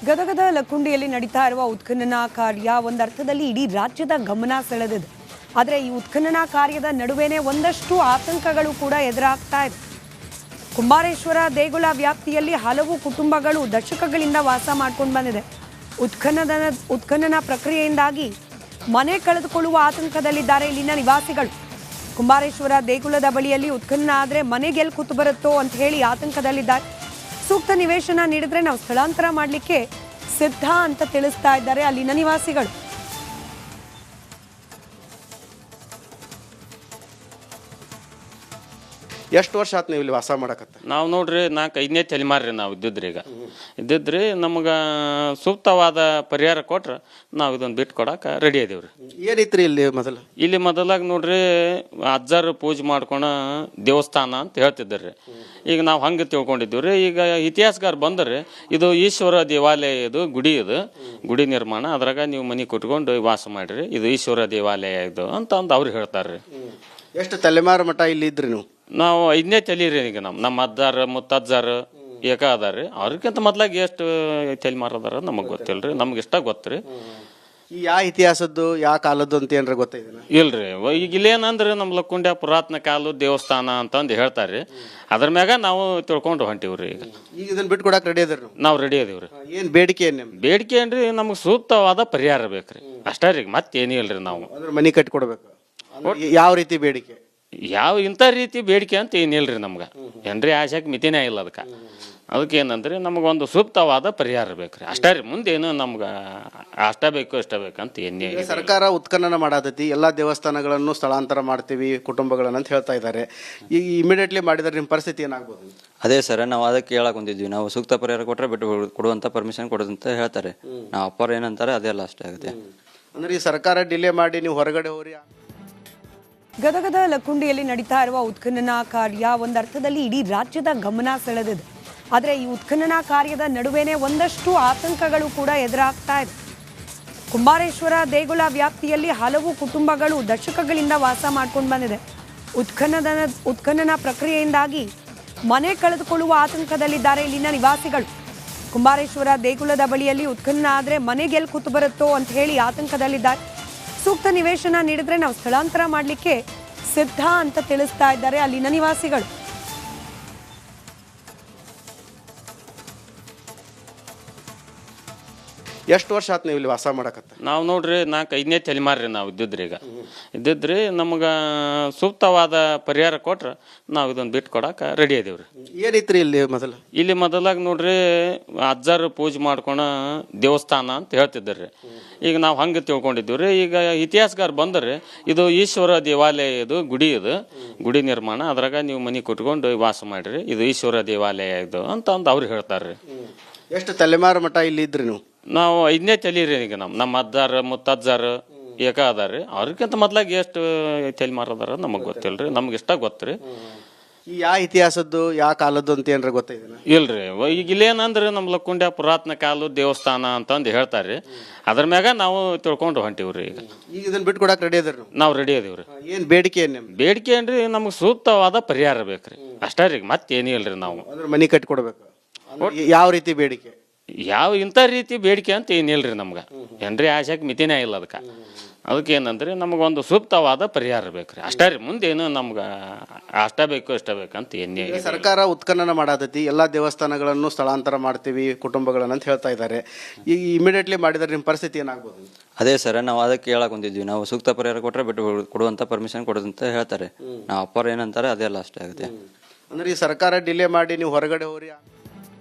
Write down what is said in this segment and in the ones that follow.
ಗದಗದ ಲಕ್ಕುಂಡಿಯಲ್ಲಿ ನಡೀತಾ ಇರುವ ಉತ್ಖನನ ಕಾರ್ಯ ಒಂದರ್ಥದಲ್ಲಿ ಇಡೀ ರಾಜ್ಯದ ಗಮನ ಸೆಳೆದಿದೆ. ಆದರೆ ಈ ಉತ್ಖನನ ಕಾರ್ಯದ ನಡುವೆನೇ ಒಂದಷ್ಟು ಆತಂಕಗಳು ಕೂಡ ಎದುರಾಗ್ತಾ ಇದೆ. ಕುಂಬಾರೇಶ್ವರ ದೇಗುಲ ವ್ಯಾಪ್ತಿಯಲ್ಲಿ ಹಲವು ಕುಟುಂಬಗಳು ದಶಕಗಳಿಂದ ವಾಸ ಮಾಡ್ಕೊಂಡು ಬಂದಿದೆ. ಉತ್ಖನನ ಪ್ರಕ್ರಿಯೆಯಿಂದಾಗಿ ಮನೆ ಕಳೆದುಕೊಳ್ಳುವ ಆತಂಕದಲ್ಲಿದ್ದಾರೆ ಇಲ್ಲಿನ ನಿವಾಸಿಗಳು. ಕುಂಬಾರೇಶ್ವರ ದೇಗುಲದ ಬಳಿಯಲ್ಲಿ ಉತ್ಖನನ ಆದರೆ ಮನೆಗೆ ಎಲ್ಲಿ ಕೂತು ಬರುತ್ತೋ ಅಂತ ಹೇಳಿ ಆತಂಕದಲ್ಲಿದ್ದಾರೆ. ಸೂಕ್ತ ನಿವೇಶನ ನೀಡಿದ್ರೆ ನಾವು ಸ್ಥಳಾಂತರ ಮಾಡಲಿಕ್ಕೆ ಸಿದ್ಧ ಅಂತ ತಿಳಿಸ್ತಾ ಇದ್ದಾರೆ ಅಲ್ಲಿನ ನಿವಾಸಿಗಳು. ಎಷ್ಟು ವರ್ಷ ಆಯ್ತು ನೀವು ಇಲ್ಲಿ ವಾಸ ಮಾಡಕತ್ತ? ನಾವು ನೋಡ್ರಿ 4-5ನೇ ತಲೆಮಾರಿ ನಾವು ಇದ್ದಿದ್ರಿ ನಮಗೆ ಸೂಕ್ತವಾದ ಪರಿಹಾರ ಕೊಟ್ರೆ ನಾವು ಇದನ್ನು ಬಿಟ್ಟು ಕೊಡಕ್ಕೆ ರೆಡಿ ಇದೀವ್ರಿ. ಏನೈತ್ರಿ ಇಲ್ಲಿ ಮೊದಲಾಗ ನೋಡ್ರಿ ಅಜ್ಜಾರು ಪೂಜೆ ಮಾಡ್ಕೊಳ ದೇವಸ್ಥಾನ ಅಂತ ಹೇಳ್ತಿದ್ರಿ. ಈಗ ನಾವು ಹಂಗೆ ತಿಳ್ಕೊಂಡಿದ್ದೀವ್ರಿ. ಈಗ ಇತಿಹಾಸಗಾರ ಬಂದ್ರೆ ಇದು ಈಶ್ವರ ದೇವಾಲಯ, ಇದು ಗುಡಿ ನಿರ್ಮಾಣ, ಅದ್ರಾಗ ನೀವು ಮನೆ ಕೊಟ್ಕೊಂಡು ವಾಸ ಮಾಡ್ರಿ, ಇದು ಈಶ್ವರ ದೇವಾಲಯ ಇದು ಅಂತ ಅವ್ರು ಹೇಳ್ತಾರ್ರಿ. ಎಷ್ಟು ತಲೆಮಾರು ಮಠ ಇಲ್ಲಿ ಇದ್ರಿ ನೀವು? ನಾವು 5ನೇ ತಲೀರಿ. ಈಗ ನಮ್ಮ ಅಜ್ಜಾರ ಮುತ್ತಜ್ಜಾರು ಏಕ ಅದಾರ್ರಿ. ಅವ್ರಿಗಿಂತ ಮೊದ್ಲಾಗ ಎಷ್ಟು ತಲೆಮಾರು ಅದಾರ ನಮಗೆ ಗೊತ್ತಿಲ್ರಿ, ನಮ್ಗೆ ಇಷ್ಟ ಗೊತ್ತ್ರಿ. ಯಾವ ಇತಿಹಾಸದ್ದು ಯಾವ ಕಾಲದ್ದು ಅಂತ ಏನ್ರ ಗೊತ್ತಿದೆ? ಇಲ್ರಿ, ಈಗ ಇಲ್ಲೇನಂದ್ರೆ ನಮ್ಮ ಲಕ್ಕುಂಡ್ಯ ಪುರಾತನ ಕಾಲ ದೇವಸ್ಥಾನ ಅಂತಂದು ಹೇಳ್ತಾರ್ರಿ. ಅದ್ರ ಮ್ಯಾಗ ನಾವು ತಿಳ್ಕೊಂಡು ಹೊಂಟಿವ್ರಿ. ಈಗ ಇದನ್ನ ಬಿಟ್ಟು ಕೊಡಕ್ಕೆ ರೆಡಿ ಅದ್ರಿ? ನಾವು ರೆಡಿ ಅದೀವ್ರಿ. ಏನ್ ಬೇಡಿಕೆ? ಬೇಡಿಕೆ ಏನ್ರಿ, ನಮ್ಗೆ ಸೂಕ್ತವಾದ ಪರಿಹಾರ ಬೇಕ್ರಿ, ಅಷ್ಟೇ ರೀ, ಮತ್ತೇನೂ ಇಲ್ರಿ. ನಾವು ಮನಿ ಕಟ್ಟಿ ಕೊಡ್ಬೇಕು. ಯಾವ ರೀತಿ ಬೇಡಿಕೆ? ಇಂಥ ರೀತಿ ಬೇಡಿಕೆ ಅಂತ ಏನಿಲ್ರಿ ನಮ್ಗೆ. ಏನ್ರಿ ಆಶಾಕ್ ಮಿತಿನೇ ಇಲ್ಲ ಅದಕ್ಕೆ ಏನಂದ್ರೆ ನಮಗೊಂದು ಸೂಕ್ತವಾದ ಪರಿಹಾರ ಬೇಕ್ರಿ, ಅಷ್ಟೇ ರೀ. ಮುಂದೇನು ನಮ್ಗೆ ಅಷ್ಟ ಬೇಕು ಇಷ್ಟ ಬೇಕಂತ ಏನೇ. ಸರ್ಕಾರ ಉತ್ಖನನ ಮಾಡತೈತಿ, ಎಲ್ಲಾ ದೇವಸ್ಥಾನಗಳನ್ನು ಸ್ಥಳಾಂತರ ಮಾಡ್ತೀವಿ ಕುಟುಂಬಗಳನ್ನ ಅಂತ ಹೇಳ್ತಾ ಇದ್ದಾರೆ. ಈಗ ಇಮಿಡಿಯೇಟ್ಲಿ ಮಾಡಿದ್ರೆ ನಿಮ್ಮ ಪರಿಸ್ಥಿತಿ ಏನಾಗ್ಬೋದು? ಅದೇ ಸರ್, ನಾವು ಅದಕ್ಕೆ ಹೇಳಕ್ ಹೊಂದಿದ್ವಿ. ನಾವು ಸೂಕ್ತ ಪರಿಹಾರ ಕೊಟ್ಟರೆ ಬಿಟ್ಟು ಕೊಡುವಂತ ಪರ್ಮಿಷನ್ ಕೊಡೋದಂತ ಹೇಳ್ತಾರೆ. ನಾವು ಅಪ್ಪರ್ ಏನಂತಾರೆ ಅದೆಲ್ಲ ಅಷ್ಟೇ ಆಗುತ್ತೆ. ಅಂದ್ರೆ ಈ ಸರ್ಕಾರ ಡಿಲೇ ಮಾಡಿ ನೀವು ಹೊರಗಡೆ ಹೋರಿ. ಗದಗದ ಲಕ್ಕುಂಡಿಯಲ್ಲಿ ನಡೀತಾ ಇರುವ ಉತ್ಖನನ ಕಾರ್ಯ ಒಂದರ್ಥದಲ್ಲಿ ಇಡೀ ರಾಜ್ಯದ ಗಮನ ಸೆಳೆದಿದೆ. ಆದರೆ ಈ ಉತ್ಖನನ ಕಾರ್ಯದ ನಡುವೆನೇ ಒಂದಷ್ಟು ಆತಂಕಗಳು ಕೂಡ ಎದುರಾಗ್ತಾ ಇದೆ. ಕುಂಬಾರೇಶ್ವರ ದೇಗುಲ ವ್ಯಾಪ್ತಿಯಲ್ಲಿ ಹಲವು ಕುಟುಂಬಗಳು ದಶಕಗಳಿಂದ ವಾಸ ಮಾಡ್ಕೊಂಡು ಬಂದಿದೆ. ಉತ್ಖನನ ಪ್ರಕ್ರಿಯೆಯಿಂದಾಗಿ ಮನೆ ಕಳೆದುಕೊಳ್ಳುವ ಆತಂಕದಲ್ಲಿದ್ದಾರೆ ಇಲ್ಲಿನ ನಿವಾಸಿಗಳು. ಕುಂಬಾರೇಶ್ವರ ದೇಗುಲದ ಬಳಿಯಲ್ಲಿ ಉತ್ಖನನ ಆದರೆ ಮನೆಗೆ ಎಲ್ಲಿ ಕೂತು ಬರುತ್ತೋ ಅಂತ ಹೇಳಿ ಆತಂಕದಲ್ಲಿದ್ದಾರೆ. ಸೂಕ್ತ ನಿವೇಶನ ನೀಡಿದ್ರೆ ನಾವು ಸ್ಥಳಾಂತರ ಮಾಡಲಿಕ್ಕೆ ಸಿದ್ಧ ಅಂತ ತಿಳಿಸ್ತಾ ಇದ್ದಾರೆ ಅಲ್ಲಿನ ನಿವಾಸಿಗಳು. ಎಷ್ಟು ವರ್ಷ ಆಯ್ತು ನೀವು ಇಲ್ಲಿ ವಾಸ ಮಾಡಕತ್ತ? ನಾವು ನೋಡ್ರಿ 4-5ನೇ ತಲೆಮಾರಿ ನಾವು ಇದ್ದಿದ್ರಿ ನಮಗೆ ಸೂಕ್ತವಾದ ಪರಿಹಾರ ಕೊಟ್ರೆ ನಾವು ಇದನ್ನು ಬಿಟ್ಟು ಕೊಡಕ್ಕೆ ರೆಡಿ ಇದೀವ್ರಿ. ಏನೈತ್ರಿ ಇಲ್ಲಿ ಮೊದಲಾಗ ನೋಡ್ರಿ ಅಜ್ಜಾರು ಪೂಜೆ ಮಾಡ್ಕೊಳ ದೇವಸ್ಥಾನ ಅಂತ ಹೇಳ್ತಿದ್ರಿ. ಈಗ ನಾವು ಹಂಗೆ ತಿಳ್ಕೊಂಡಿದ್ದೀವ್ರಿ. ಈಗ ಇತಿಹಾಸಗಾರ ಬಂದ್ರೆ ಇದು ಈಶ್ವರ ದೇವಾಲಯ, ಇದು ಗುಡಿ ನಿರ್ಮಾಣ, ಅದ್ರಾಗ ನೀವು ಮನೆ ಕೊಟ್ಕೊಂಡು ವಾಸ ಮಾಡ್ರಿ, ಇದು ಈಶ್ವರ ದೇವಾಲಯ ಇದು ಅಂತ ಅವ್ರು ಹೇಳ್ತಾರ್ರಿ. ಎಷ್ಟು ತಲೆಮಾರು ಮಠ ಇಲ್ಲಿ ಇದ್ರಿ ನೀವು? ನಾವು 5ನೇ ತಲೀರಿ. ಈಗ ನಮ್ಮ ಅಜ್ಜಾರ ಮುತ್ತಜ್ಜಾರು ಏಕ ಅದಾರ್ರಿ. ಅವ್ರಿಗಿಂತ ಮೊದ್ಲಾಗ ಎಷ್ಟು ತಲೆಮಾರು ಅದಾರ ನಮಗೆ ಗೊತ್ತಿಲ್ರಿ, ನಮ್ಗೆ ಇಷ್ಟ ಗೊತ್ತ್ರಿ. ಯಾವ ಇತಿಹಾಸದ್ದು ಯಾವ ಕಾಲದ್ದು ಅಂತ ಏನ್ರ ಗೊತ್ತಿದೆ? ಇಲ್ರಿ, ಈಗ ಇಲ್ಲೇನಂದ್ರೆ ನಮ್ಮ ಲಕ್ಕುಂಡ್ಯ ಪುರಾತನ ಕಾಲ ದೇವಸ್ಥಾನ ಅಂತಂದು ಹೇಳ್ತಾರ್ರಿ. ಅದ್ರ ಮ್ಯಾಗ ನಾವು ತಿಳ್ಕೊಂಡು ಹೊಂಟಿವ್ರಿ. ಈಗ ಇದನ್ನ ಬಿಟ್ಟು ಕೊಡಕ್ಕೆ ರೆಡಿ ಅದ್ರಿ? ನಾವು ರೆಡಿ ಅದೀವ್ರಿ. ಏನ್ ಬೇಡಿಕೆ? ಬೇಡಿಕೆ ಏನ್ರಿ, ನಮ್ಗೆ ಸೂಕ್ತವಾದ ಪರಿಹಾರ ಬೇಕ್ರಿ, ಅಷ್ಟೇ ರೀ, ಮತ್ತೇನೂ ಇಲ್ರಿ. ನಾವು ಮನಿ ಕಟ್ಟಿ ಕೊಡ್ಬೇಕು. ಯಾವ ರೀತಿ ಬೇಡಿಕೆ? ಇಂಥ ರೀತಿ ಬೇಡಿಕೆ ಅಂತ ಏನಿಲ್ರಿ ನಮ್ಗೆ. ಏನ್ರಿ ಆಶಾಕ್ ಮಿತಿನೇ ಇಲ್ಲ ಅದಕ್ಕೆ ಏನಂದ್ರೆ ನಮಗೊಂದು ಸೂಕ್ತವಾದ ಪರಿಹಾರ ಬೇಕ್ರಿ, ಅಷ್ಟೇ ರೀ. ಮುಂದೇನು ನಮ್ಗೆ ಅಷ್ಟ ಬೇಕು ಇಷ್ಟ ಬೇಕಂತ ಏನೇ. ಸರ್ಕಾರ ಉತ್ಖನನ ಮಾಡತೈತಿ, ಎಲ್ಲಾ ದೇವಸ್ಥಾನಗಳನ್ನು ಸ್ಥಳಾಂತರ ಮಾಡ್ತೀವಿ ಕುಟುಂಬಗಳನ್ನ ಅಂತ ಹೇಳ್ತಾ ಇದ್ದಾರೆ. ಈಗ ಇಮಿಡಿಯೇಟ್ಲಿ ಮಾಡಿದ್ರೆ ನಿಮ್ಮ ಪರಿಸ್ಥಿತಿ ಏನಾಗ್ಬೋದು? ಅದೇ ಸರ್, ನಾವು ಅದಕ್ಕೆ ಹೇಳಕ್ ಹೊಂದಿದ್ವಿ. ನಾವು ಸೂಕ್ತ ಪರಿಹಾರ ಕೊಟ್ಟರೆ ಬಿಟ್ಟು ಕೊಡುವಂತ ಪರ್ಮಿಷನ್ ಕೊಡೋದಂತ ಹೇಳ್ತಾರೆ. ನಾವು ಅಪ್ಪರ್ ಏನಂತಾರೆ ಅದೆಲ್ಲ ಅಷ್ಟೇ ಆಗುತ್ತೆ. ಅಂದ್ರೆ ಈ ಸರ್ಕಾರ ಡಿಲೇ ಮಾಡಿ ನೀವು ಹೊರಗಡೆ ಹೋರಿ.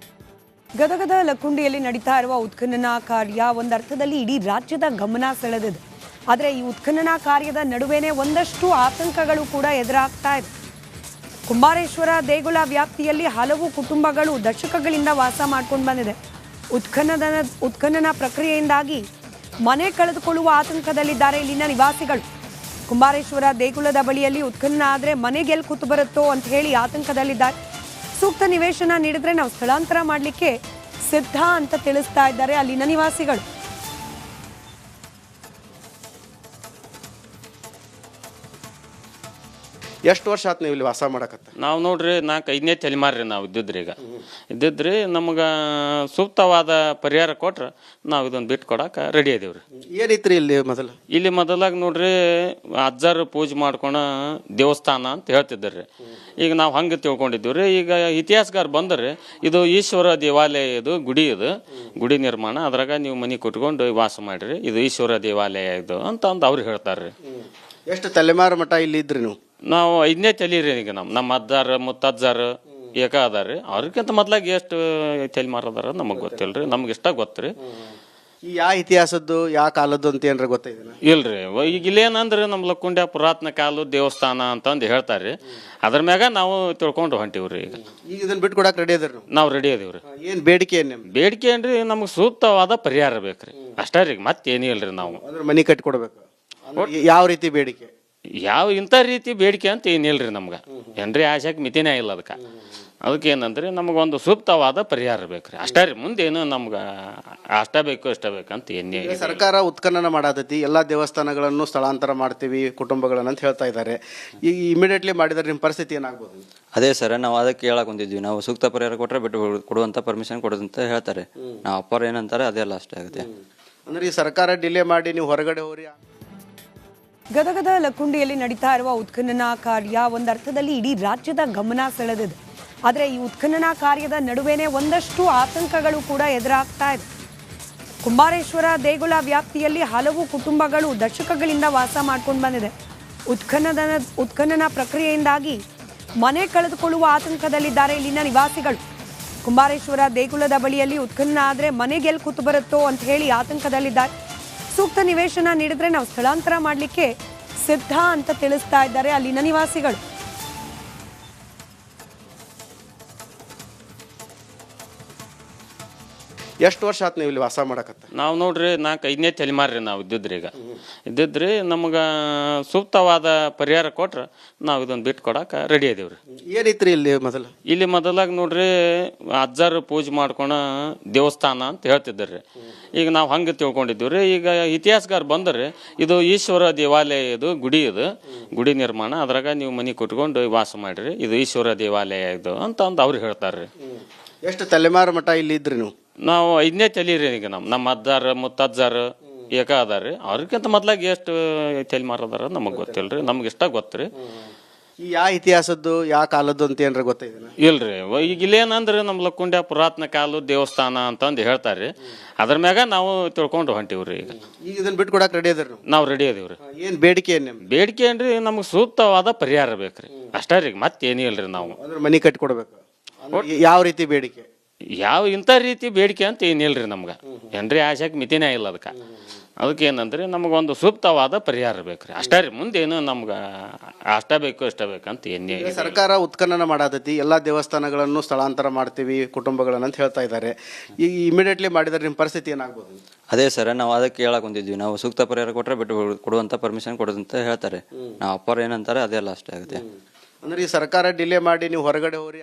ಗದಗದ ಲಕ್ಕುಂಡಿಯಲ್ಲಿ ನಡೀತಾ ಇರುವ ಉತ್ಖನನ ಕಾರ್ಯ ಒಂದರ್ಥದಲ್ಲಿ ಇಡೀ ರಾಜ್ಯದ ಗಮನ ಸೆಳೆದಿದೆ. ಆದರೆ ಈ ಉತ್ಖನನ ಕಾರ್ಯದ ನಡುವೆನೇ ಒಂದಷ್ಟು ಆತಂಕಗಳು ಕೂಡ ಎದುರಾಗ್ತಾ ಇದೆ. ಕುಂಬಾರೇಶ್ವರ ದೇಗುಲ ವ್ಯಾಪ್ತಿಯಲ್ಲಿ ಹಲವು ಕುಟುಂಬಗಳು ದಶಕಗಳಿಂದ ವಾಸ ಮಾಡ್ಕೊಂಡು ಬಂದಿದೆ. ಉತ್ಖನನ ಪ್ರಕ್ರಿಯೆಯಿಂದಾಗಿ ಮನೆ ಕಳೆದುಕೊಳ್ಳುವ ಆತಂಕದಲ್ಲಿದ್ದಾರೆ ಇಲ್ಲಿನ ನಿವಾಸಿಗಳು. ಕುಂಬಾರೇಶ್ವರ ದೇಗುಲದ ಬಳಿಯಲ್ಲಿ ಉತ್ಖನನ ಆದರೆ ಮನೆಗೆ ಎಲ್ಲಿ ಕೂತು ಬರುತ್ತೋ ಅಂತ ಹೇಳಿ ಆತಂಕದಲ್ಲಿದ್ದಾರೆ. ಸೂಕ್ತ ನಿವೇಶನ ನೀಡಿದ್ರೆ ನಾವು ಸ್ಥಳಾಂತರ ಮಾಡಲಿಕ್ಕೆ ಸಿದ್ಧ ಅಂತ ತಿಳಿಸ್ತಾ ಇದ್ದಾರೆ ಅಲ್ಲಿನ ನಿವಾಸಿಗಳು. ಎಷ್ಟು ವರ್ಷ ಆತು ನೀವು ಇಲ್ಲಿ ವಾಸ ಮಾಡಕತ್ತ? ನಾವು ನೋಡ್ರಿ 4-5ನೇ ತಲೆಮಾರಿ ನಾವು ಇದ್ದಿದ್ರಿ. ಈಗ ಇದ್ದಿದ್ರಿ ನಮ್ಗೆ ಸೂಕ್ತವಾದ ಪರಿಹಾರ ಕೊಟ್ರೆ ನಾವು ಇದನ್ನು ಬಿಟ್ಟು ಕೊಡಕ್ಕೆ ರೆಡಿ ಇದೀವ್ರಿ. ಏನಿತ್ರಿ ಇಲ್ಲಿ ಮೊದಲು? ಇಲ್ಲಿ ಮೊದಲಾಗ ನೋಡ್ರಿ ಅಜ್ಜಾರು ಪೂಜೆ ಮಾಡ್ಕೊಳ ದೇವಸ್ಥಾನ ಅಂತ ಹೇಳ್ತಿದ್ರಿ. ಈಗ ನಾವು ಹಂಗೆ ತಿಳ್ಕೊಂಡಿದ್ದೀವ್ರಿ. ಈಗ ಇತಿಹಾಸಗಾರ ಬಂದರೆ ಇದು ಈಶ್ವರ ದೇವಾಲಯ, ಇದು ಗುಡಿ, ಇದು ಗುಡಿ ನಿರ್ಮಾಣ, ಅದ್ರಾಗ ನೀವು ಮನೆ ಕೊಟ್ಕೊಂಡು ವಾಸ ಮಾಡಿರಿ, ಇದು ಈಶ್ವರ ದೇವಾಲಯ ಇದು ಅಂತ ಅವ್ರು ಹೇಳ್ತಾರ್ರಿ. ಎಷ್ಟು ತಲೆಮಾರು ಮಠ ಇಲ್ಲಿ ಇದ್ರಿ ನೀವು? ನಾವು 5ನೇ ತಲೀರಿ. ಈಗ ನಮ್ಮ ಅಜ್ಜಾರ ಮುತ್ತಜ್ಜಾರು ಏಕ ಅದಾರ್ರಿ. ಅವ್ರಿಗಿಂತ ಮೊದ್ಲಾಗ ಎಷ್ಟು ತಲೆಮಾರು ಅದಾರ ನಮಗೆ ಗೊತ್ತಿಲ್ರಿ, ನಮ್ಗೆ ಇಷ್ಟ ಗೊತ್ತ್ರಿ. ಈ ಯಾವ ಇತಿಹಾಸದ್ದು ಯಾವ ಕಾಲದ್ದು ಅಂತ ಏನಾರ ಗೊತ್ತಿದೆ? ಇಲ್ರಿ, ಈಗ ಇಲ್ಲೇನಂದ್ರೆ ನಮ್ಮ ಲಕ್ಕುಂಡ್ಯ ಪುರಾತನ ಕಾಲದ ದೇವಸ್ಥಾನ ಅಂತಂದು ಹೇಳ್ತಾರ್ರಿ. ಅದ್ರ ಮ್ಯಾಗ ನಾವು ತಿಳ್ಕೊಂಡು ಹೊಂಟಿವ್ರಿ. ಈಗ ಇದನ್ನ ಬಿಟ್ಟು ಕೊಡಕ್ಕೆ ರೆಡಿ ಅದ್ರಿ ನಾವು ರೆಡಿ ಅದೀವ್ರಿ. ಏನು ಬೇಡಿಕೆ ಏನು ನಿಮ್ದು? ಬೇಡಿಕೆ ಏನ್ರಿ, ನಮ್ಗೆ ಸೂಕ್ತವಾದ ಪರಿಹಾರ ಬೇಕ್ರಿ, ಅಷ್ಟೇ ರೀ, ಮತ್ತೇನೂ ಇಲ್ರಿ. ನಾವು ಅಂದ್ರೆ ಮನೆ ಕಟ್ಟಿ ಕೊಡ್ಬೇಕು. ಯಾವ ರೀತಿ ಬೇಡಿಕೆ? ಯಾವ ಇಂಥ ರೀತಿ ಬೇಡಿಕೆ ಅಂತ ಏನಿಲ್ರಿ ನಮ್ಗೆ. ಏನ್ರಿ ಆಶಾಕ್ ಮಿತಿನೇ ಇಲ್ಲ ಅದಕ್ಕೆ ಏನಂದ್ರೆ ನಮಗೊಂದು ಸೂಕ್ತವಾದ ಪರಿಹಾರ ಬೇಕ್ರಿ, ಅಷ್ಟೇ ರೀ. ಮುಂದೇನು ನಮ್ಗೆ ಅಷ್ಟ ಬೇಕು ಇಷ್ಟ ಬೇಕಂತ ಏನೇ. ಸರ್ಕಾರ ಉತ್ಖನನ ಮಾಡತೈತಿ, ಎಲ್ಲಾ ದೇವಸ್ಥಾನಗಳನ್ನು ಸ್ಥಳಾಂತರ ಮಾಡ್ತೀವಿ ಕುಟುಂಬಗಳನ್ನ ಅಂತ ಹೇಳ್ತಾ ಇದ್ದಾರೆ. ಈಗ ಇಮಿಡಿಯೇಟ್ಲಿ ಮಾಡಿದ್ರೆ ನಿಮ್ಮ ಪರಿಸ್ಥಿತಿ ಏನಾಗ್ಬೋದು? ಅದೇ ಸರ್, ನಾವು ಅದಕ್ಕೆ ಹೇಳಕ್ ಹೊಂದಿದ್ವಿ, ನಾವು ಸೂಕ್ತ ಪರಿಹಾರ ಕೊಟ್ಟರೆ ಬಿಟ್ಟು ಕೊಡುವಂಥ ಪರ್ಮಿಷನ್ ಕೊಡೋದಂತ ಹೇಳ್ತಾರೆ. ನಾವು ಅಪ್ಪರು ಏನಂತಾರೆ ಅದೆಲ್ಲ ಅಷ್ಟೇ ಆಗುತ್ತೆ. ಅಂದ್ರೆ ಈ ಸರ್ಕಾರ ಡಿಲೇ ಮಾಡಿ ನೀವು ಹೊರಗಡೆ ಹೋರಿ. ಗದಗದ ಲಕ್ಕುಂಡಿಯಲ್ಲಿ ನಡೀತಾ ಇರುವ ಉತ್ಖನನ ಕಾರ್ಯ ಒಂದರ್ಥದಲ್ಲಿ ಇಡೀ ರಾಜ್ಯದ ಗಮನ ಸೆಳೆದಿದೆ. ಆದರೆ ಈ ಉತ್ಖನನ ಕಾರ್ಯದ ನಡುವೆನೇ ಒಂದಷ್ಟು ಆತಂಕಗಳು ಕೂಡ ಎದುರಾಗ್ತಾ ಇದೆ. ಕುಂಬಾರೇಶ್ವರ ದೇಗುಲ ವ್ಯಾಪ್ತಿಯಲ್ಲಿ ಹಲವು ಕುಟುಂಬಗಳು ದಶಕಗಳಿಂದ ವಾಸ ಮಾಡ್ಕೊಂಡು ಬಂದಿದೆ. ಉತ್ಖನನ ಪ್ರಕ್ರಿಯೆಯಿಂದಾಗಿ ಮನೆ ಕಳೆದುಕೊಳ್ಳುವ ಆತಂಕದಲ್ಲಿದ್ದಾರೆ ಇಲ್ಲಿನ ನಿವಾಸಿಗಳು. ಕುಂಬಾರೇಶ್ವರ ದೇಗುಲದ ಬಳಿಯಲ್ಲಿ ಉತ್ಖನನ ಆದರೆ ಮನೆಗೆ ಎಲ್ಲಿ ಕೂತು ಬರುತ್ತೋ ಅಂತ ಹೇಳಿ ಆತಂಕದಲ್ಲಿದ್ದಾರೆ. ಸೂಕ್ತ ನಿವೇಶನ ನೀಡಿದ್ರೆ ನಾವು ಸ್ಥಳಾಂತರ ಮಾಡಲಿಕ್ಕೆ ಸಿದ್ಧ ಅಂತ ತಿಳಿಸ್ತಾ ಇದ್ದಾರೆ ಅಲ್ಲಿನ ನಿವಾಸಿಗಳು. ಎಷ್ಟು ವರ್ಷ ಆತು ನೀವು ಇಲ್ಲಿ ವಾಸ ಮಾಡಕತ್ತ? ನಾವು ನೋಡ್ರಿ 4-5ನೇ ತಲೆಮಾರಿ ನಾವು ಇದ್ದಿದ್ರಿ. ಈಗ ಇದ್ದಿದ್ರಿ ನಮ್ಗೆ ಸೂಕ್ತವಾದ ಪರಿಹಾರ ಕೊಟ್ರೆ ನಾವು ಇದನ್ನು ಬಿಟ್ಟು ಕೊಡಕ್ಕೆ ರೆಡಿ ಇದೀವ್ರಿ. ಏನಿತ್ರಿ ಇಲ್ಲಿ ಮೊದಲು? ಇಲ್ಲಿ ಮೊದಲಾಗ ನೋಡ್ರಿ ಅಜ್ಜಾರು ಪೂಜೆ ಮಾಡ್ಕೊಳ ದೇವಸ್ಥಾನ ಅಂತ ಹೇಳ್ತಿದ್ರಿ. ಈಗ ನಾವು ಹಂಗೆ ತಿಳ್ಕೊಂಡಿದ್ದೀವ್ರಿ. ಈಗ ಇತಿಹಾಸಗಾರ ಬಂದರೆ ಇದು ಈಶ್ವರ ದೇವಾಲಯ, ಇದು ಗುಡಿ, ಇದು ಗುಡಿ ನಿರ್ಮಾಣ, ಅದ್ರಾಗ ನೀವು ಮನೆ ಕೊಟ್ಕೊಂಡು ವಾಸ ಮಾಡಿರಿ, ಇದು ಈಶ್ವರ ದೇವಾಲಯ ಇದು ಅಂತ ಅವ್ರು ಹೇಳ್ತಾರ್ರಿ. ಎಷ್ಟು ತಲೆಮಾರು ಮಠ ಇಲ್ಲಿ ಇದ್ರಿ ನೀವು? ನಾವು 5ನೇ ತಲೀರಿ. ಈಗ ನಮ್ಮ ಅಜ್ಜಾರ ಮುತ್ತಜ್ಜಾರು ಏಕ ಅದಾರ್ರಿ. ಅವ್ರಿಗಿಂತ ಮೊದ್ಲಾಗ ಎಷ್ಟು ತಲೆಮಾರು ಅದಾರ ನಮಗೆ ಗೊತ್ತಿಲ್ರಿ, ನಮ್ಗೆ ಇಷ್ಟ ಗೊತ್ತ್ರಿ. ಈ ಯಾವ ಇತಿಹಾಸದ್ದು ಯಾವ ಕಾಲದ್ದು ಅಂತ ಏನಾರ ಗೊತ್ತಿದೆ? ಇಲ್ರಿ, ಈಗ ಇಲ್ಲೇನಂದ್ರೆ ನಮ್ಮ ಲಕ್ಕುಂಡ್ಯ ಪುರಾತನ ಕಾಲದ ದೇವಸ್ಥಾನ ಅಂತಂದು ಹೇಳ್ತಾರ್ರಿ. ಅದ್ರ ಮ್ಯಾಗ ನಾವು ತಿಳ್ಕೊಂಡು ಹೊಂಟಿವ್ರಿ. ಈಗ ಇದನ್ನ ಬಿಟ್ಟು ಕೊಡಕ್ಕೆ ರೆಡಿ ಅದ್ರಿ ನಾವು ರೆಡಿ ಅದೀವ್ರಿ. ಏನು ಬೇಡಿಕೆ ಏನು ನಿಮ್ದು? ಬೇಡಿಕೆ ಏನ್ರಿ, ನಮ್ಗೆ ಸೂಕ್ತವಾದ ಪರಿಹಾರ ಬೇಕ್ರಿ, ಅಷ್ಟೇ ರೀ, ಮತ್ತೇನೂ ಇಲ್ರಿ. ನಾವು ಅಂದ್ರೆ ಮನೆ ಕಟ್ಟಿ ಕೊಡ್ಬೇಕು. ಯಾವ ರೀತಿ ಬೇಡಿಕೆ? ಯಾವ ಇಂಥ ರೀತಿ ಬೇಡಿಕೆ ಅಂತ ಏನಿಲ್ರಿ ನಮ್ಗೆ. ಏನ್ರಿ ಆಶಾಕ್ ಮಿತಿನೇ ಇಲ್ಲ ಅದಕ್ಕೆ ಏನಂದ್ರೆ ನಮಗೊಂದು ಸೂಕ್ತವಾದ ಪರಿಹಾರ ಬೇಕ್ರಿ, ಅಷ್ಟೇ ರೀ. ಮುಂದೇನು ನಮ್ಗೆ ಅಷ್ಟ ಬೇಕು ಇಷ್ಟ ಬೇಕಂತ ಏನೇ. ಸರ್ಕಾರ ಉತ್ಖನನ ಮಾಡತೈತಿ, ಎಲ್ಲಾ ದೇವಸ್ಥಾನಗಳನ್ನು ಸ್ಥಳಾಂತರ ಮಾಡ್ತೀವಿ ಕುಟುಂಬಗಳನ್ನ ಅಂತ ಹೇಳ್ತಾ ಇದ್ದಾರೆ. ಈಗ ಇಮಿಡಿಯೇಟ್ಲಿ ಮಾಡಿದ್ರೆ ನಿಮ್ಮ ಪರಿಸ್ಥಿತಿ ಏನಾಗ್ಬೋದು? ಅದೇ ಸರ್, ನಾವು ಅದಕ್ಕೆ ಹೇಳಕ್ ಹೊಂದಿದ್ವಿ, ನಾವು ಸೂಕ್ತ ಪರಿಹಾರ ಕೊಟ್ಟರೆ ಬಿಟ್ಟು ಕೊಡುವಂಥ ಪರ್ಮಿಷನ್ ಕೊಡೋದಂತ ಹೇಳ್ತಾರೆ. ನಾವು ಅಪ್ಪರು ಏನಂತಾರೆ ಅದೆಲ್ಲ ಅಷ್ಟೇ ಆಗುತ್ತೆ. ಅಂದ್ರೆ ಈ ಸರ್ಕಾರ ಡಿಲೇ ಮಾಡಿ ನೀವು ಹೊರಗಡೆ ಹೋರಿ.